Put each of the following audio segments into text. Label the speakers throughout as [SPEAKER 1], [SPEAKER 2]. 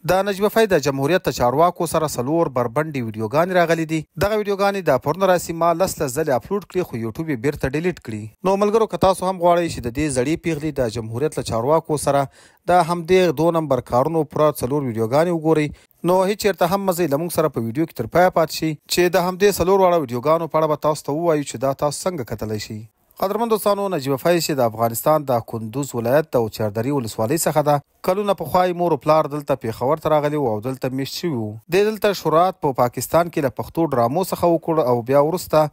[SPEAKER 1] د نجیب فیض د جمهوریت د چارواکو سره څلور بربنډې ویډیوګانې راغلي دي. دغه ویډیوګانې د پرون راسي ما لس ځلې اپلوډ کړي خو یوټیوب یې بیرته ډیلیټ کړي. نو ملګرو که تاسو هم غواړئ چې د دې زړې پیغلې د جمهوریت له چارواکو سره د همدې 2 نمبر کارونو پوره څلور ویډیوګانې وګورئ نو هیڅ چېرته هم مزئ له موږ سره په ویډیو کې تر پایه پاتې شي چې د همدې څلور واړه ویډیوګانو په اړه به تاسو ته ووایو چې دا تاسو څنګه کتلی شي. قدرمن دوستانو، نجیب فیض چې د افغانستان د کندوز ولایت د چاردرې ولسوالۍ څخه ده. کلونه پخوا یې مور و پلار دلته پېښور ته راغلي وو او دلته میشت شوي وو. دی دلته شورات په پاکستان کې له پښتو ډرامو څخه وکړ او بیا وروسته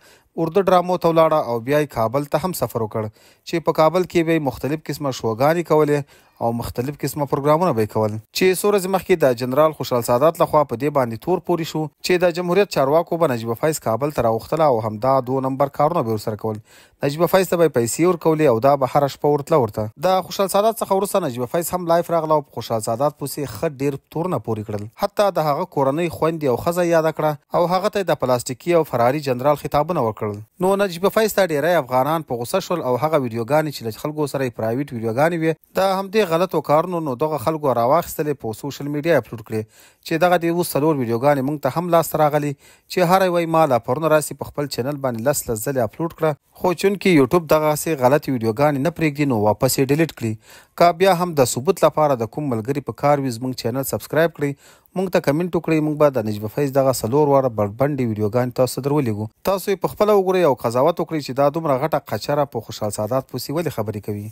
[SPEAKER 1] اردو ډرامو ته ولاړه او بیا یې کابل ته هم سفر وکړ چې په کابل کې به یې مختلف قسمه شوګانې کولې او مختلف قسمه پروګرامونه به یې کول چې څو ورځې مخکې د جنرال خوشحال سادات لخوا په دې باندې تور پورې شو چې د جمهوریت چارواکو به نجیب فیض کابل ته راوختله او همدا 2 نمبر کارونه به ورسره کول. نجیب فیض ته به یې پیسې ورکولې او دا به هره شپه ورتله ورته. د خوشحال سادات څخه وروسته نجیب فیض هم لایف راغله او په خوشحال سادات پسې ښه ډېر تورونه پورې کړل. حتی د هغه کورنۍ خویندې او ښځه یاده کړه او هغه ته د پلاستیکي او فراري جنرال خطابونه ورکړل. نو نجیب فیض ته ډېری افغانان په غوسه شول او هغه ویډیوګانې چې له خلکو سره یې پرایویټ ویډیوګانې وې د همدې غلطو کارونو نو دغه خلکو راواخیستلې په سوشل میډیا اپلوډ کړې چې دغه د اوس څلور ویډیوګانې موږ ته هم لاسته راغلي چې هر یوه ما لا پرون راسي په خپل چینل باندې لس ځلې اپلوډ کړه خو چونکې یوټیوب دغسې غلطې ویډیوګانې نه پرېږدي نو واپس یې ډیلیټ کړي. که بیا هم د ثبوت لپاره د کوم ملګري په کار وي زموږ چینل سبسکرایب کړئ، موږ ته کمنټ وکړئ، موږ به د نجیب فیض دغه څلور واړه بربنډې ویډیوګانې تاسو ته درولېږو. تاسو یې پخپله وګورئ او قضاوت وکړئ چې دا دومره غټه قچره په خوشحال سادات پسې ولې خبرې کوي.